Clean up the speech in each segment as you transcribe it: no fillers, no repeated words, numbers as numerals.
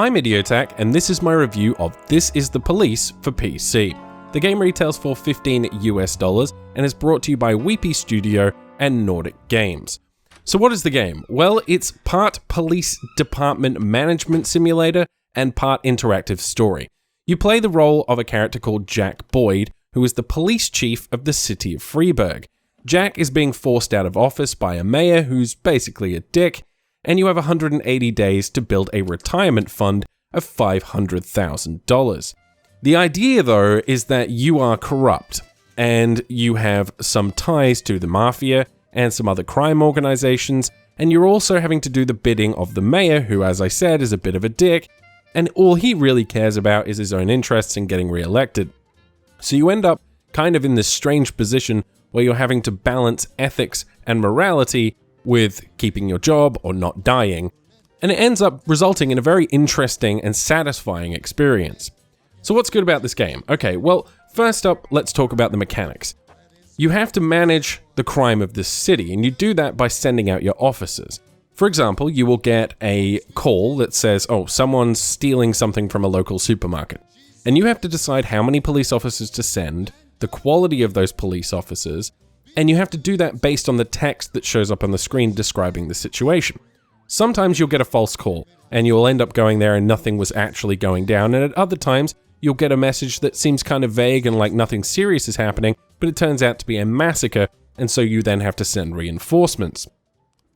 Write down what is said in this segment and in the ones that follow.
I'm Idiotech, and this is my review of This Is the Police for PC. The game retails for $15 and is brought to you by Weepy Studio and Nordic Games. So what is the game? Well, it's part police department management simulator and part interactive story. You play the role of a character called Jack Boyd, who is the police chief of the city of Freeburg. Jack is being forced out of office by a mayor who's basically a dick, and you have 180 days to build a retirement fund of $500,000. The idea, though, is that you are corrupt, and you have some ties to the mafia and some other crime organizations, and you're also having to do the bidding of the mayor, who, as I said, is a bit of a dick, and all he really cares about is his own interests in getting re-elected. So you end up kind of in this strange position where you're having to balance ethics and morality with keeping your job or not dying, and it ends up resulting in a very interesting and satisfying experience. So what's good about this game? Okay, well, first up, let's talk about the mechanics. You have to manage the crime of this city, and you do that by sending out your officers. For example, you will get a call that says, oh, someone's stealing something from a local supermarket. And you have to decide how many police officers to send, the quality of those police officers, and you have to do that based on the text that shows up on the screen describing the situation. Sometimes you'll get a false call, and you'll end up going there and nothing was actually going down, and at other times, you'll get a message that seems kind of vague and like nothing serious is happening, but it turns out to be a massacre, and so you then have to send reinforcements.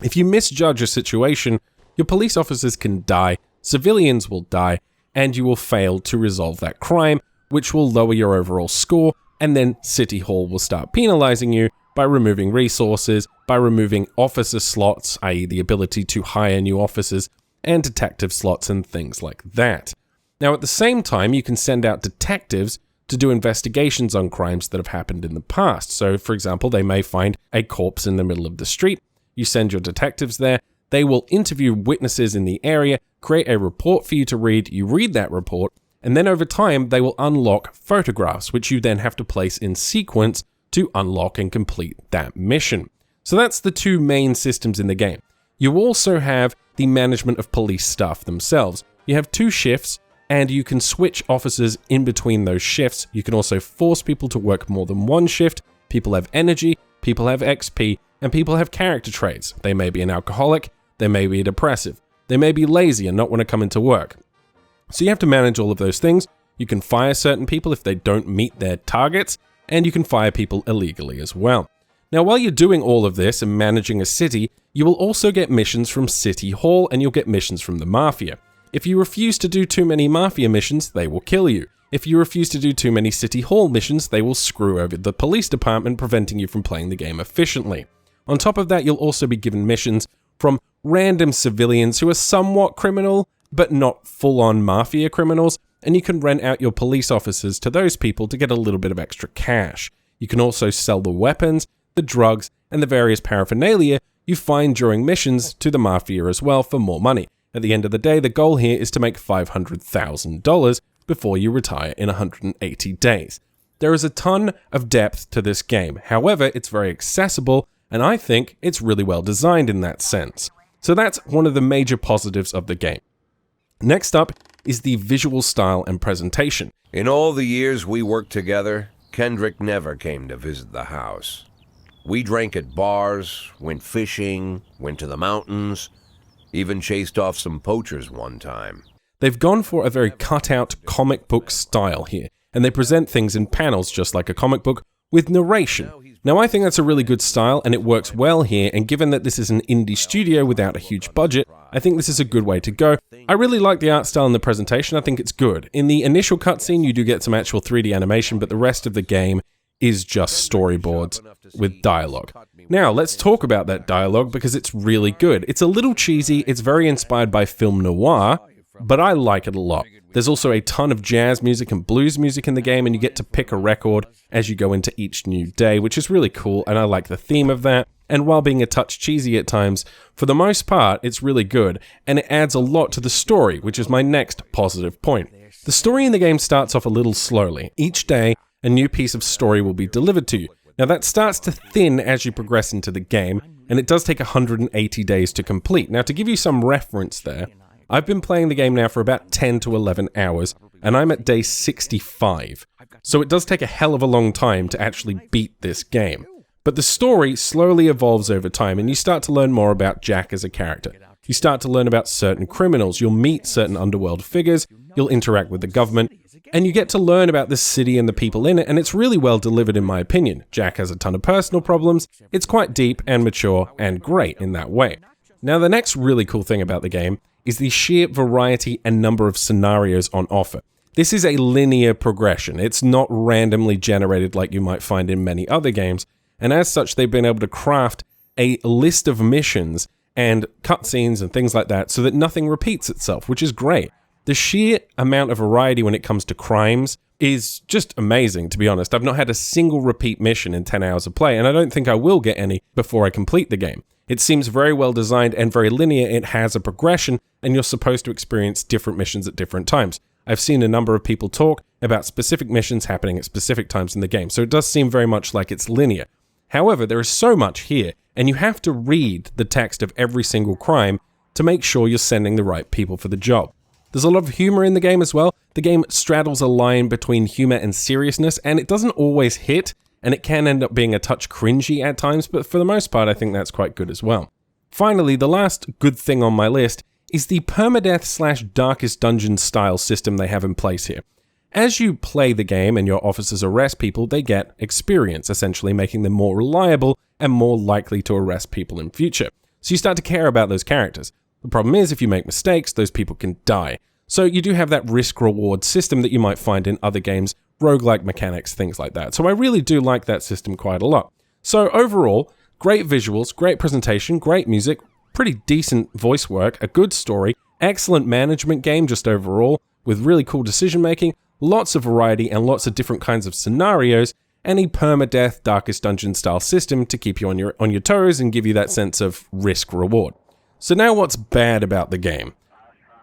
If you misjudge a situation, your police officers can die, civilians will die, and you will fail to resolve that crime, which will lower your overall score, and then City Hall will start penalizing you by removing resources, by removing officer slots, i.e. the ability to hire new officers, and detective slots and things like that. Now, at the same time, you can send out detectives to do investigations on crimes that have happened in the past. So, for example, they may find a corpse in the middle of the street. You send your detectives there. They will interview witnesses in the area, create a report for you to read. You read that report, and then over time, they will unlock photographs, which you then have to place in sequence to unlock and complete that mission. So that's the two main systems in the game. You also have the management of police staff themselves. You have 2 shifts, and you can switch officers in between those shifts. You can also force people to work more than one shift. People have energy, people have XP, and people have character traits. They may be an alcoholic, they may be depressive, they may be lazy and not want to come into work. So you have to manage all of those things. You can fire certain people if they don't meet their targets, and you can fire people illegally as well. Now, while you're doing all of this and managing a city, you will also get missions from City Hall, and you'll get missions from the Mafia. If you refuse to do too many Mafia missions, they will kill you. If you refuse to do too many City Hall missions, they will screw over the police department, preventing you from playing the game efficiently. On top of that, you'll also be given missions from random civilians who are somewhat criminal, but not full-on Mafia criminals, and you can rent out your police officers to those people to get a little bit of extra cash. You can also sell the weapons, the drugs, and the various paraphernalia you find during missions to the Mafia as well for more money. At the end of the day, the goal here is to make $500,000 before you retire in 180 days. There is a ton of depth to this game. However, it's very accessible, and I think it's really well designed in that sense. So that's one of the major positives of the game. Next up is the visual style and presentation. In all the years we worked together, Kendrick never came to visit the house. We drank at bars, went fishing, went to the mountains, even chased off some poachers one time. They've gone for a very cut-out comic book style here, and they present things in panels just like a comic book with narration. Now, I think that's a really good style, and it works well here, and given that this is an indie studio without a huge budget, I think this is a good way to go. I really like the art style and the presentation. I think it's good. In the initial cutscene, you do get some actual 3D animation, but the rest of the game is just storyboards with dialogue. Now, let's talk about that dialogue because it's really good. It's a little cheesy, it's very inspired by film noir, but I like it a lot. There's also a ton of jazz music and blues music in the game, and you get to pick a record as you go into each new day, which is really cool, and I like the theme of that. And while being a touch cheesy at times, for the most part, it's really good, and it adds a lot to the story, which is my next positive point. The story in the game starts off a little slowly. Each day, a new piece of story will be delivered to you. Now that starts to thin as you progress into the game, and it does take 180 days to complete. Now to give you some reference there, I've been playing the game now for about 10 to 11 hours, and I'm at day 65. So it does take a hell of a long time to actually beat this game. But the story slowly evolves over time, and you start to learn more about Jack as a character. You start to learn about certain criminals, you'll meet certain underworld figures, you'll interact with the government, and you get to learn about the city and the people in it, and it's really well delivered in my opinion. Jack has a ton of personal problems, it's quite deep and mature and great in that way. Now the next really cool thing about the game is the sheer variety and number of scenarios on offer. This is a linear progression, it's not randomly generated like you might find in many other games, and as such they've been able to craft a list of missions and cutscenes and things like that so that nothing repeats itself, which is great. The sheer amount of variety when it comes to crimes is just amazing, to be honest. I've not had a single repeat mission in 10 hours of play, and I don't think I will get any before I complete the game. It seems very well designed and very linear. It has a progression, and you're supposed to experience different missions at different times. I've seen a number of people talk about specific missions happening at specific times in the game, so it does seem very much like it's linear. However, there is so much here, and you have to read the text of every single crime to make sure you're sending the right people for the job. There's a lot of humor in the game as well. The game straddles a line between humor and seriousness, and it doesn't always hit, and it can end up being a touch cringy at times, but for the most part, I think that's quite good as well. Finally, the last good thing on my list is the permadeath/darkest dungeon style system they have in place here. As you play the game and your officers arrest people, they get experience, essentially making them more reliable and more likely to arrest people in future. So you start to care about those characters. The problem is, if you make mistakes, those people can die. So you do have that risk-reward system that you might find in other games, roguelike mechanics, things like that. So I really do like that system quite a lot. So overall, great visuals, great presentation, great music, pretty decent voice work, a good story, excellent management game just overall, with really cool decision-making, lots of variety and lots of different kinds of scenarios, and a permadeath darkest dungeon style system to keep you on your toes and give you that sense of risk-reward. So now what's bad about the game?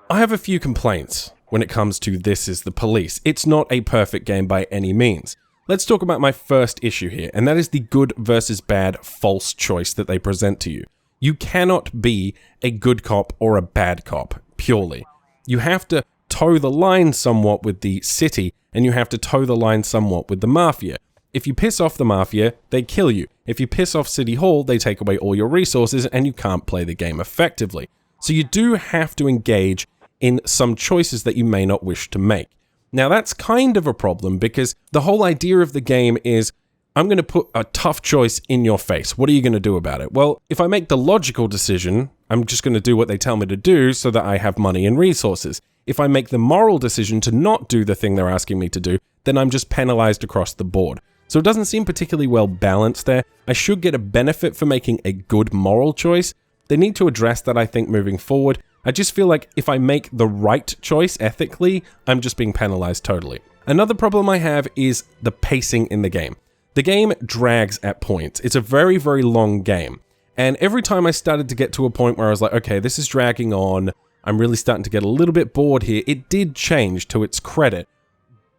I have a few complaints when it comes to This Is the Police. It's not a perfect game by any means. Let's talk about my first issue here, and that is the good versus bad false choice that they present to you. You cannot be a good cop or a bad cop, purely. You have to toe the line somewhat with the city, and you have to toe the line somewhat with the mafia. If you piss off the mafia, they kill you. If you piss off City Hall, they take away all your resources and you can't play the game effectively. So you do have to engage in some choices that you may not wish to make. Now that's kind of a problem because the whole idea of the game is, I'm going to put a tough choice in your face. What are you going to do about it? Well, if I make the logical decision, I'm just going to do what they tell me to do so that I have money and resources. If I make the moral decision to not do the thing they're asking me to do, then I'm just penalized across the board. So it doesn't seem particularly well balanced there. I should get a benefit for making a good moral choice. They need to address that, I think, moving forward. I just feel like if I make the right choice ethically, I'm just being penalized totally. Another problem I have is the pacing in the game. The game drags at points. It's a very, very long game. And every time I started to get to a point where I was like, okay, this is dragging on, I'm really starting to get a little bit bored here. It did change, to its credit,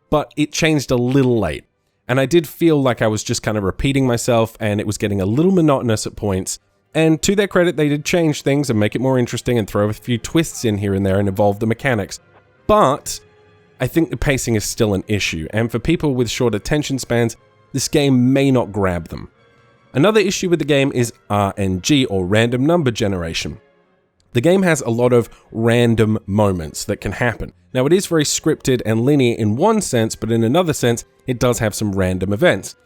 but it changed a little late. And I did feel like I was just kind of repeating myself and it was getting a little monotonous at points. And to their credit, they did change things and make it more interesting and throw a few twists in here and there and evolve the mechanics. But I think the pacing is still an issue. And for people with short attention spans, this game may not grab them. Another issue with the game is RNG, or random number generation. The game has a lot of random moments that can happen. Now, it is very scripted and linear in one sense, but in another sense, it does have some random events.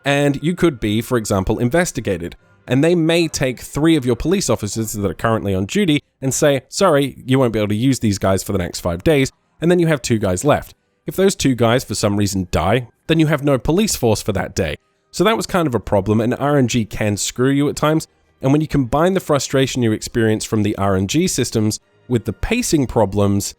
And you could be, for example, investigated, and they may take 3 of your police officers that are currently on duty and say, sorry, you won't be able to use these guys for the next 5 days, and then you have 2 guys left. If those 2 guys for some reason die, then you have no police force for that day. So that was kind of a problem, and RNG can screw you at times, and when you combine the frustration you experience from the RNG systems with the pacing problems,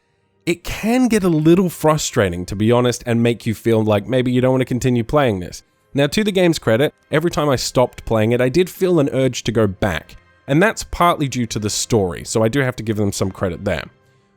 it can get a little frustrating, to be honest, and make you feel like maybe you don't want to continue playing this. Now, to the game's credit, every time I stopped playing it, I did feel an urge to go back, and that's partly due to the story, so I do have to give them some credit there.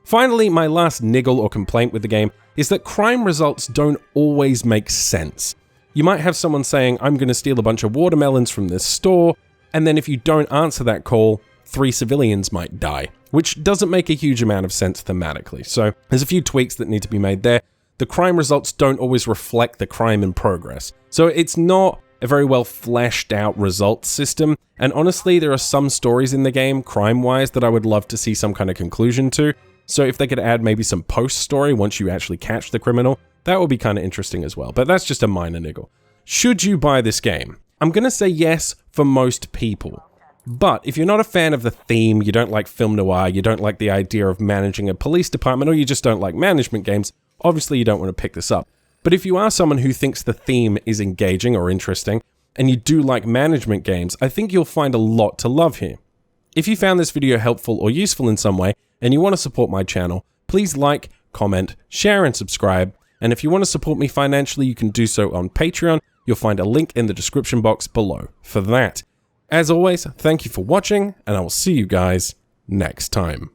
Finally, my last niggle or complaint with the game is that crime results don't always make sense. You might have someone saying, I'm going to steal a bunch of watermelons from this store, and then if you don't answer that call, 3 civilians might die, which doesn't make a huge amount of sense thematically. So there's a few tweaks that need to be made there. The crime results don't always reflect the crime in progress. So it's not a very well fleshed out results system. And honestly, there are some stories in the game, crime-wise, that I would love to see some kind of conclusion to. So if they could add maybe some post-story once you actually catch the criminal, that would be kind of interesting as well. But that's just a minor niggle. Should you buy this game? I'm going to say yes for most people. But if you're not a fan of the theme, you don't like film noir, you don't like the idea of managing a police department, or you just don't like management games, obviously you don't want to pick this up. But if you are someone who thinks the theme is engaging or interesting, and you do like management games, I think you'll find a lot to love here. If you found this video helpful or useful in some way, and you want to support my channel, please like, comment, share, and subscribe. And if you want to support me financially, you can do so on Patreon. You'll find a link in the description box below for that. As always, thank you for watching, and I will see you guys next time.